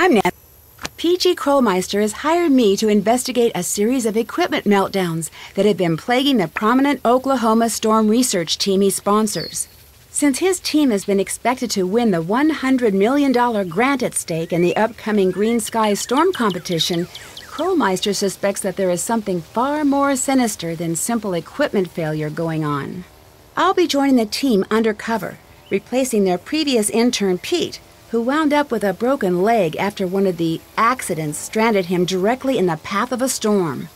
I'm Nan. PG Krollmeister has hired me to investigate a series of equipment meltdowns that have been plaguing the prominent Oklahoma storm research team he sponsors. Since his team has been expected to win the $100 million grant at stake in the upcoming Green Sky Storm competition, Krollmeister suspects that there is something far more sinister than simple equipment failure going on. I'll be joining the team undercover, replacing their previous intern, Pete, who wound up with a broken leg after one of the accidents stranded him directly in the path of a storm.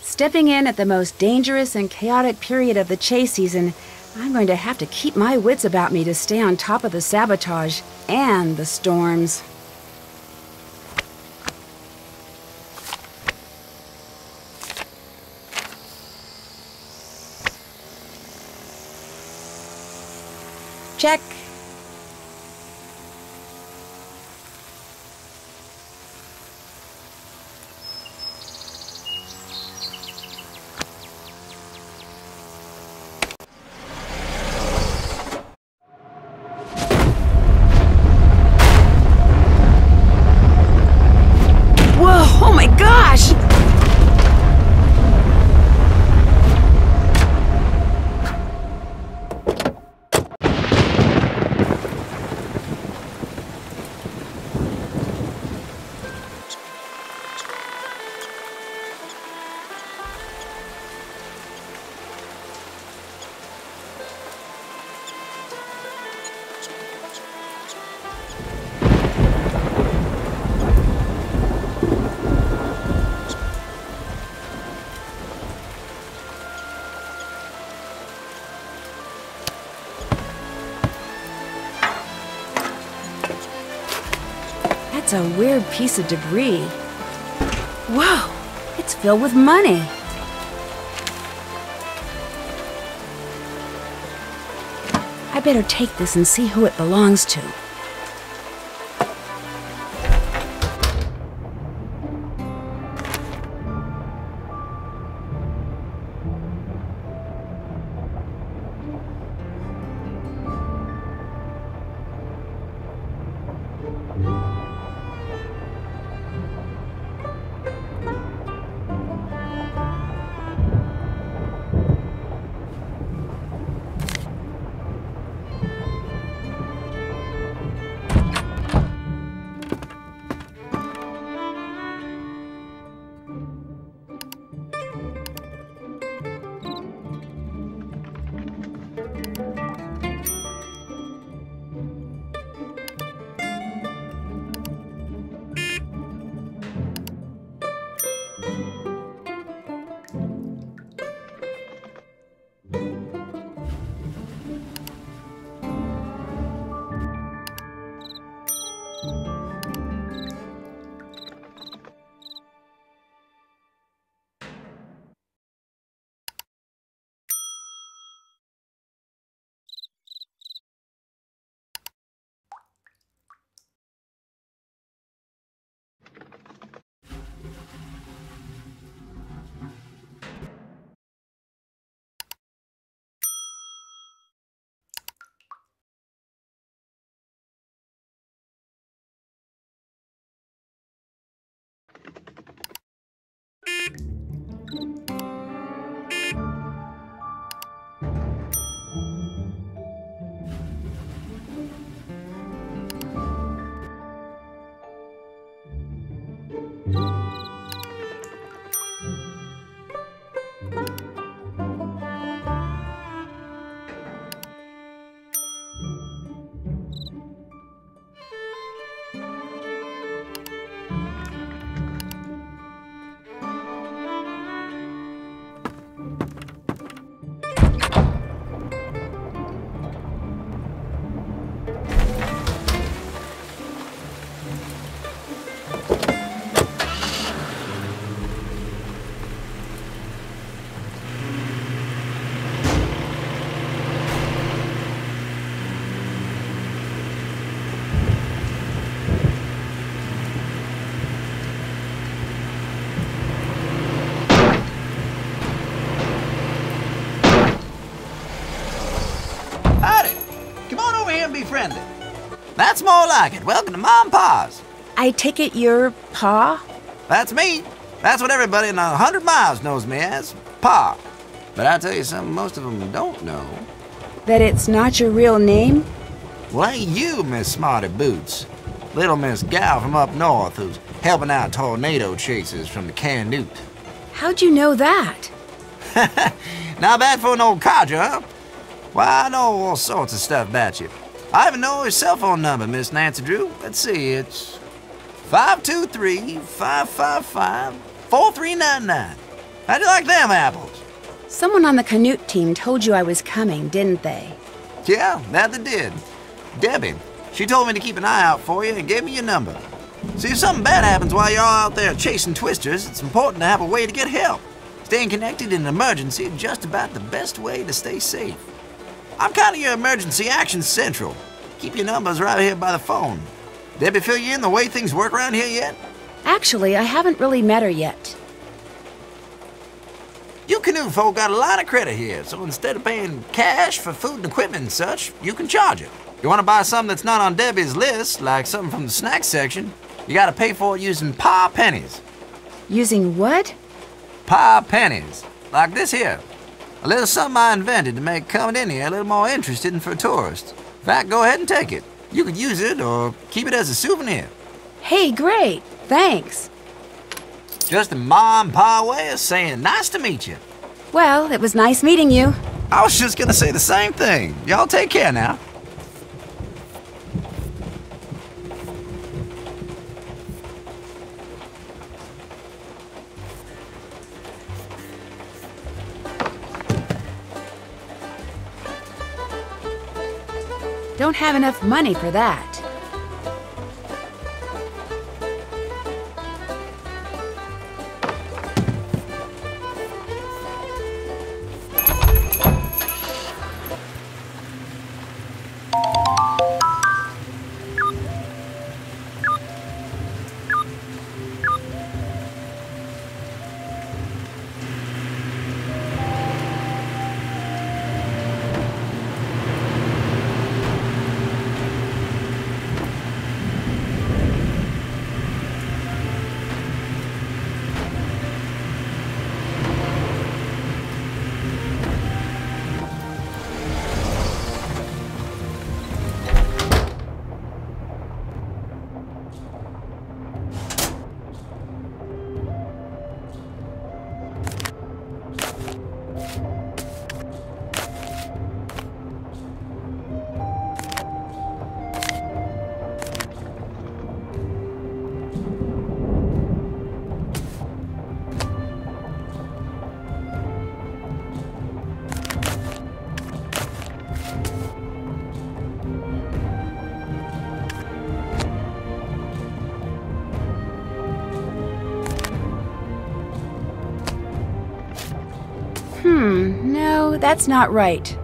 Stepping in at the most dangerous and chaotic period of the chase season, I'm going to have to keep my wits about me to stay on top of the sabotage and the storms. Check. Whoa, oh my gosh! That's a weird piece of debris. Whoa, it's filled with money. I better take this and see who it belongs to. That's more like it. Welcome to Mom and Pa's. I take it you're Pa? That's me. That's what everybody in 100 miles knows me as, Pa. But I tell you something most of them don't know. That it's not your real name? Well, ain't you, Miss Smarty Boots? Little Miss Gal from up north who's helping out tornado chasers from the Canute. How'd you know that? Not bad for an old codger, huh? Why, I know all sorts of stuff about you. I even know your cell phone number, Miss Nancy Drew. Let's see, it's 523-555-4399. How'd you like them apples? Someone on the Canute team told you I was coming, didn't they? Yeah, that they did. Debbie. She told me to keep an eye out for you and gave me your number. See, if something bad happens while you're all out there chasing twisters, it's important to have a way to get help. Staying connected in an emergency is just about the best way to stay safe. I'm kind of your emergency action central. Keep your numbers right here by the phone. Debbie fill you in the way things work around here yet? Actually, I haven't really met her yet. You Canute folk got a lot of credit here, so instead of paying cash for food and equipment and such, you can charge it. You want to buy something that's not on Debbie's list, like something from the snack section, you gotta pay for it using Pa pennies. Using what? Pa pennies. Like this here. A little something I invented to make coming in here a little more interesting for tourists. In fact, go ahead and take it. You could use it or keep it as a souvenir. Hey, great. Thanks. Just a Ma and Pa way of saying nice to meet you. Well, it was nice meeting you. I was just gonna say the same thing. Y'all take care now. Don't have enough money for that. No, that's not right.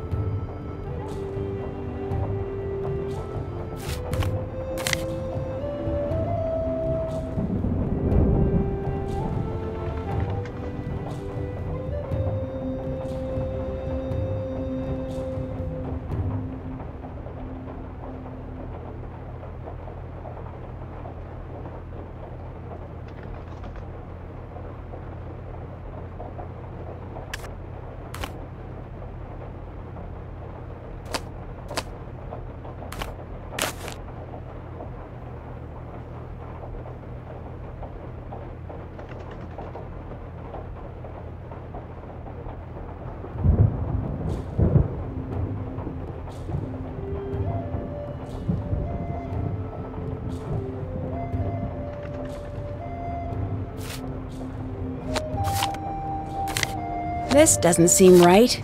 This doesn't seem right.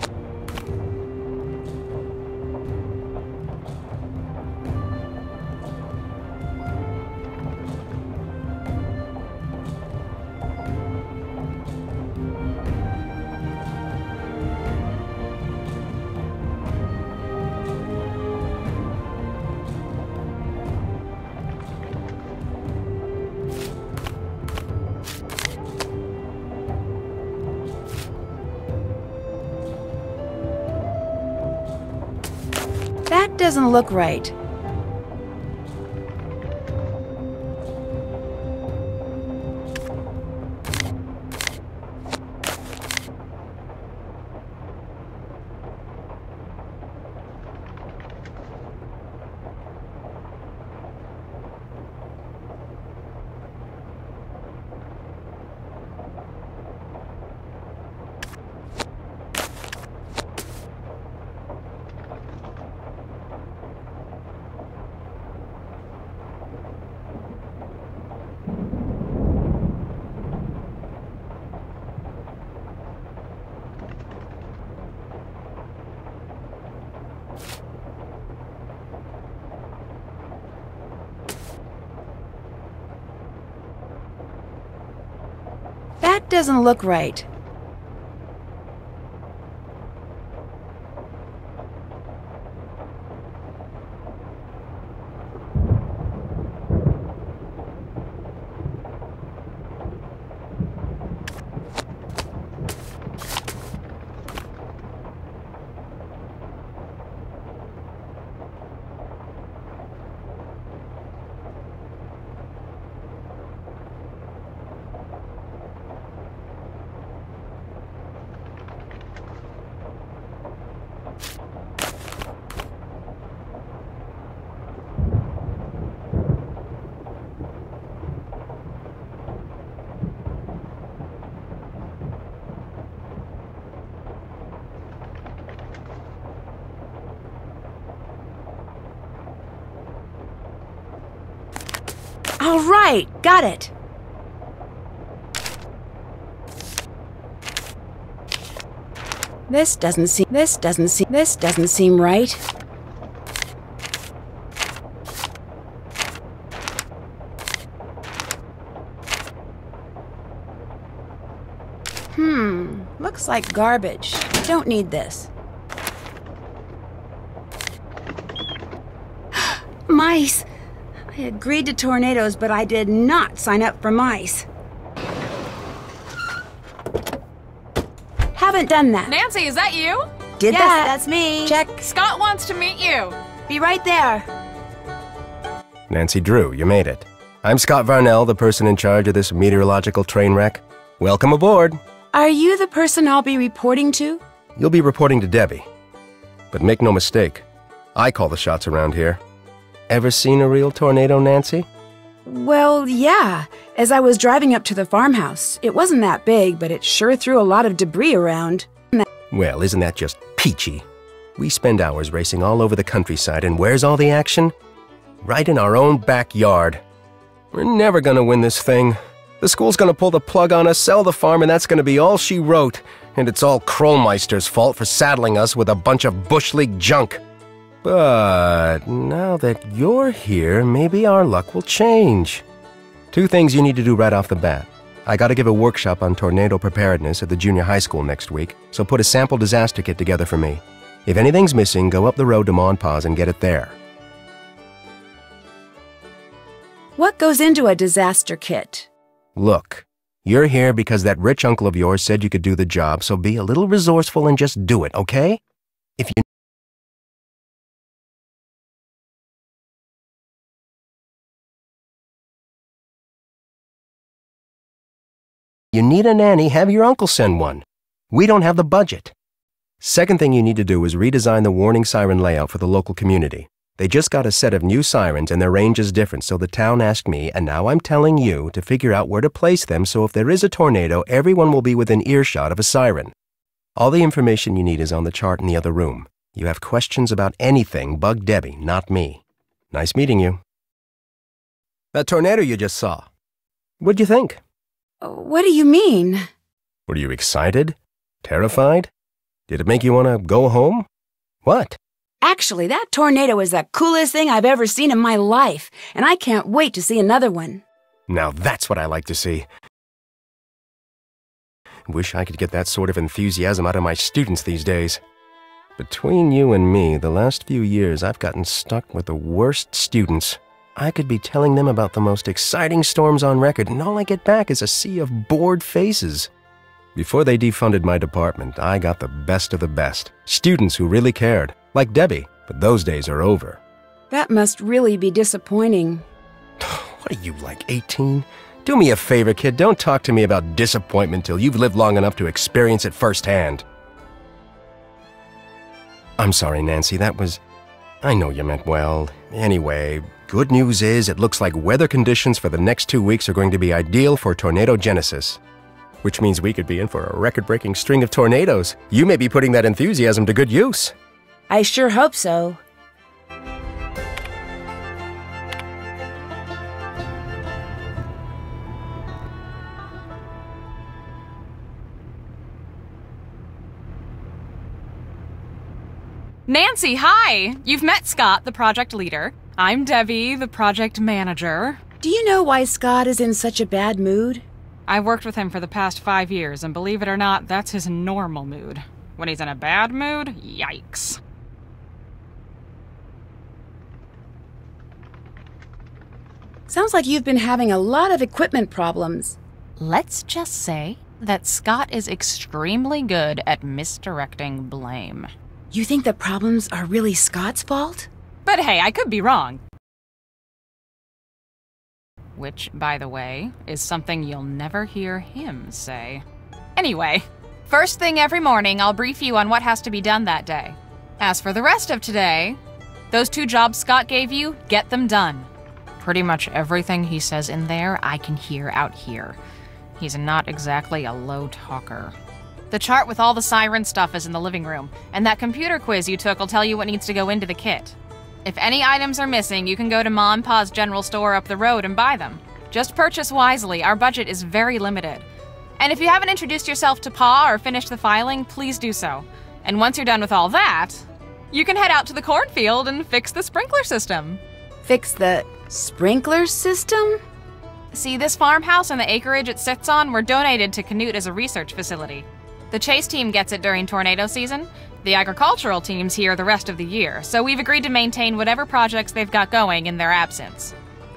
That doesn't look right. That doesn't look right. All right, got it. This doesn't seem right. Looks like garbage. Don't need this. Mice! I agreed to tornadoes, but I did not sign up for mice. Haven't done that. Nancy, is that you? Did yes, that. That's me. Check. Scott wants to meet you. Be right there. Nancy Drew, you made it. I'm Scott Varnell, the person in charge of this meteorological train wreck. Welcome aboard. Are you the person I'll be reporting to? You'll be reporting to Debbie. But make no mistake, I call the shots around here. Ever seen a real tornado, Nancy? Well, yeah. As I was driving up to the farmhouse, it wasn't that big, but it sure threw a lot of debris around. Well, isn't that just peachy? We spend hours racing all over the countryside, and where's all the action? Right in our own backyard. We're never gonna win this thing. The school's gonna pull the plug on us, sell the farm, and that's gonna be all she wrote. And it's all Krollmeister's fault for saddling us with a bunch of Bush League junk. But now that you're here, maybe our luck will change. 2 things you need to do right off the bat. I gotta give a workshop on tornado preparedness at the junior high school next week, so put a sample disaster kit together for me. If anything's missing, go up the road to Monpaz and get it there. What goes into a disaster kit? Look, you're here because that rich uncle of yours said you could do the job, so be a little resourceful and just do it, okay? If you need a nanny, have your uncle send one. We don't have the budget. Second thing you need to do is redesign the warning siren layout for the local community. They just got a set of new sirens and their range is different, so the town asked me, and now I'm telling you, to figure out where to place them so if there is a tornado, everyone will be within earshot of a siren. All the information you need is on the chart in the other room. You have questions about anything, bug Debbie, not me. Nice meeting you. That tornado you just saw. What'd you think? What do you mean? Were you excited? Terrified? Did it make you want to go home? What? Actually, that tornado is the coolest thing I've ever seen in my life, and I can't wait to see another one. Now that's what I like to see. Wish I could get that sort of enthusiasm out of my students these days. Between you and me, the last few years I've gotten stuck with the worst students. I could be telling them about the most exciting storms on record, and all I get back is a sea of bored faces. Before they defunded my department, I got the best of the best. Students who really cared, like Debbie, but those days are over. That must really be disappointing. What are you, like 18? Do me a favor, kid, don't talk to me about disappointment till you've lived long enough to experience it firsthand. I'm sorry, Nancy, that was... I know you meant well. Anyway, good news is it looks like weather conditions for the next 2 weeks are going to be ideal for tornado genesis. Which means we could be in for a record-breaking string of tornadoes. You may be putting that enthusiasm to good use. I sure hope so. Nancy, hi! You've met Scott, the project leader. I'm Debbie, the project manager. Do you know why Scott is in such a bad mood? I've worked with him for the past 5 years, and believe it or not, that's his normal mood. When he's in a bad mood, yikes. Sounds like you've been having a lot of equipment problems. Let's just say that Scott is extremely good at misdirecting blame. You think the problems are really Scott's fault? But hey, I could be wrong. Which, by the way, is something you'll never hear him say. Anyway, first thing every morning, I'll brief you on what has to be done that day. As for the rest of today, those 2 jobs Scott gave you, get them done. Pretty much everything he says in there, I can hear out here. He's not exactly a low talker. The chart with all the siren stuff is in the living room, and that computer quiz you took will tell you what needs to go into the kit. If any items are missing, you can go to Ma and Pa's general store up the road and buy them. Just purchase wisely, our budget is very limited. And if you haven't introduced yourself to Pa or finished the filing, please do so. And once you're done with all that, you can head out to the cornfield and fix the sprinkler system. Fix the sprinkler system? See, this farmhouse and the acreage it sits on were donated to Canute as a research facility. The chase team gets it during tornado season. The agricultural team's here the rest of the year, so we've agreed to maintain whatever projects they've got going in their absence.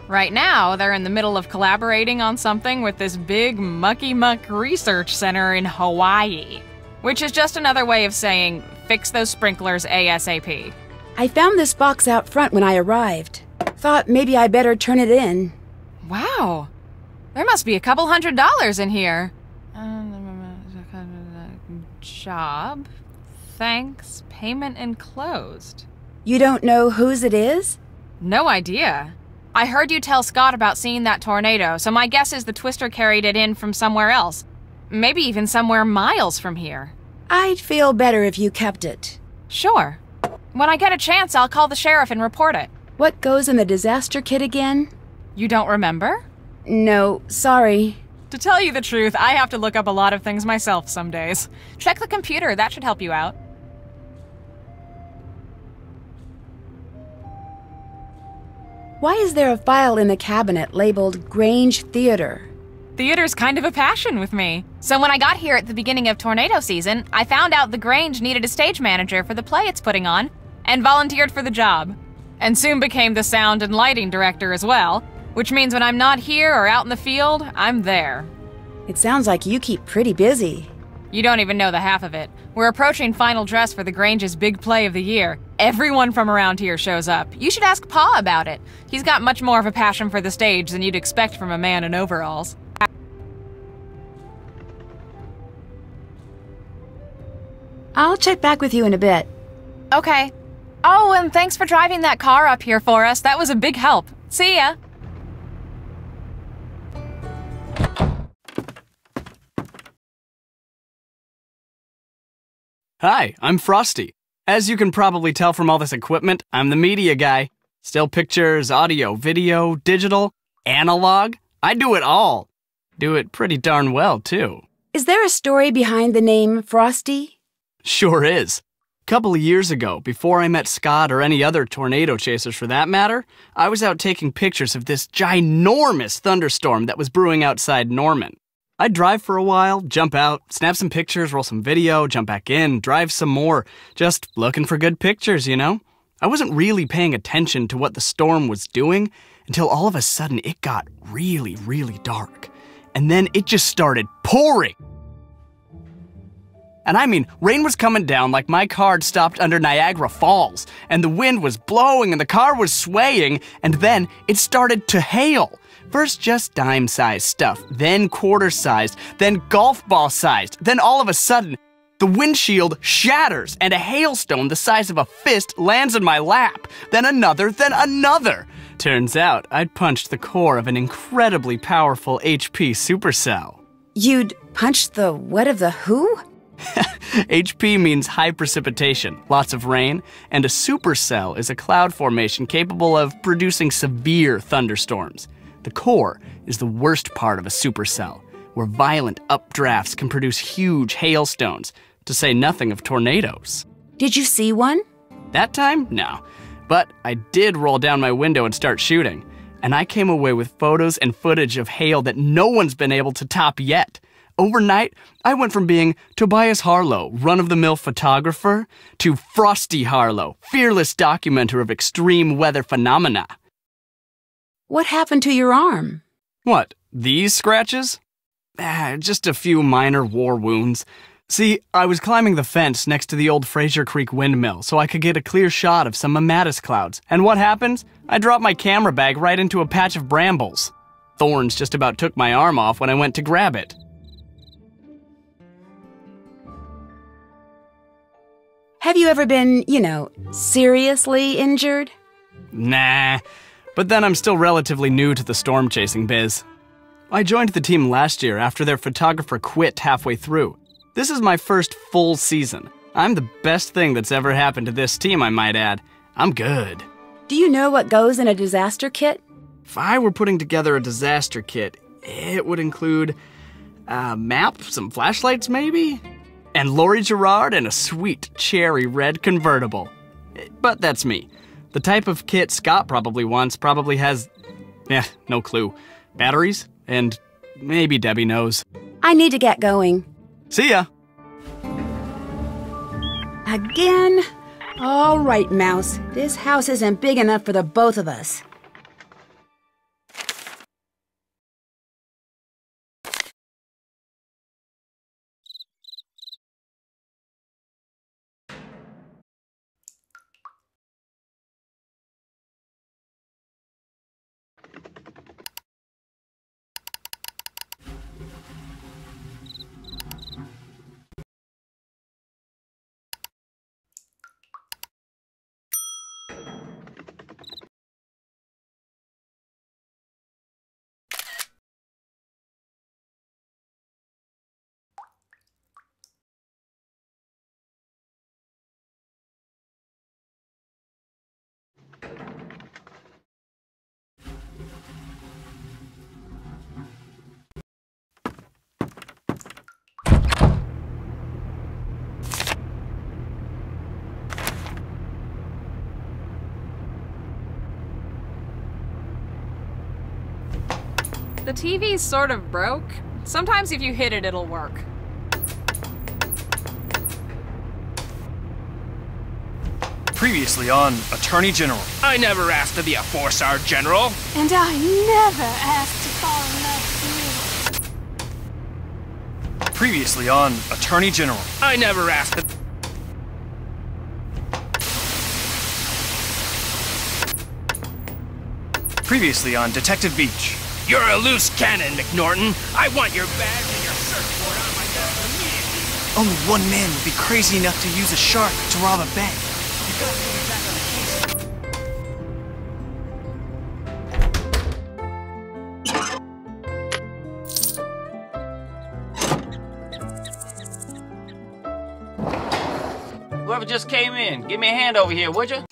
Right now, they're in the middle of collaborating on something with this big mucky-muck research center in Hawaii, which is just another way of saying, fix those sprinklers ASAP. I found this box out front when I arrived. Thought maybe I better turn it in. Wow, there must be a couple $100 in here. Job, thanks, payment enclosed. You don't know whose it is? No idea. I heard you tell Scott about seeing that tornado, so my guess is the Twister carried it in from somewhere else. Maybe even somewhere miles from here. I'd feel better if you kept it. Sure. When I get a chance, I'll call the sheriff and report it. What goes in the disaster kit again? You don't remember? No, sorry. To tell you the truth, I have to look up a lot of things myself some days. Check the computer, that should help you out. Why is there a file in the cabinet labeled Grange Theater? Theater's kind of a passion with me. So when I got here at the beginning of tornado season, I found out the Grange needed a stage manager for the play it's putting on, and volunteered for the job. And soon became the sound and lighting director as well, which means when I'm not here or out in the field, I'm there. It sounds like you keep pretty busy. You don't even know the half of it. We're approaching final dress for the Grange's big play of the year. Everyone from around here shows up. You should ask Pa about it. He's got much more of a passion for the stage than you'd expect from a man in overalls. I'll check back with you in a bit. Okay. Oh, and thanks for driving that car up here for us. That was a big help. See ya. Hi, I'm Frosty. As you can probably tell from all this equipment, I'm the media guy. Still pictures, audio, video, digital, analog. I do it all. Do it pretty darn well, too. Is there a story behind the name Frosty? Sure is. Couple of years ago, before I met Scott or any other tornado chasers for that matter, I was out taking pictures of this ginormous thunderstorm that was brewing outside Norman. I'd drive for a while, jump out, snap some pictures, roll some video, jump back in, drive some more, just looking for good pictures, you know? I wasn't really paying attention to what the storm was doing until all of a sudden it got really, really dark. And then it just started pouring. And I mean, rain was coming down like my car had stopped under Niagara Falls, and the wind was blowing and the car was swaying, and then it started to hail. First just dime-sized stuff, then quarter-sized, then golf ball-sized, then all of a sudden, the windshield shatters and a hailstone the size of a fist lands in my lap, then another, then another. Turns out I'd punched the core of an incredibly powerful HP supercell. You'd punched the what of the who? HP means high precipitation, lots of rain, and a supercell is a cloud formation capable of producing severe thunderstorms. The core is the worst part of a supercell, where violent updrafts can produce huge hailstones, to say nothing of tornadoes. Did you see one? That time? No. But I did roll down my window and start shooting. and I came away with photos and footage of Hale that no one's been able to top yet. Overnight, I went from being Tobias Harlow, run-of-the-mill photographer, to Frosty Harlow, fearless documenter of extreme weather phenomena. What happened to your arm? What, these scratches? Just a few minor war wounds. See, I was climbing the fence next to the old Fraser Creek windmill so I could get a clear shot of some Amatis clouds. And what happens? I dropped my camera bag right into a patch of brambles. Thorns just about took my arm off when I went to grab it. Have you ever been, seriously injured? Nah, but then I'm still relatively new to the storm chasing biz. I joined the team last year after their photographer quit halfway through. This is my first full season. I'm the best thing that's ever happened to this team, I might add. I'm good. Do you know what goes in a disaster kit? If I were putting together a disaster kit, it would include a map, some flashlights maybe, and Laurie Gerard and a sweet cherry red convertible. But that's me. The type of kit Scott probably wants probably has, no clue. Batteries, and maybe Debbie knows. I need to get going. See ya! Again? All right, Mouse. This house isn't big enough for the both of us. The TV's sort of broke. Sometimes if you hit it, it'll work. Previously on Attorney General. I never asked to be a four-star general. And I never asked to fall in love with you. Previously on Attorney General. I never asked to... Previously on Detective Beach. You're a loose cannon, McNorton. I want your badge and your surfboard on my desk immediately. Only one man would be crazy enough to use a shark to rob a bank. You gotta put me back on the case. Whoever just came in, give me a hand over here, would you?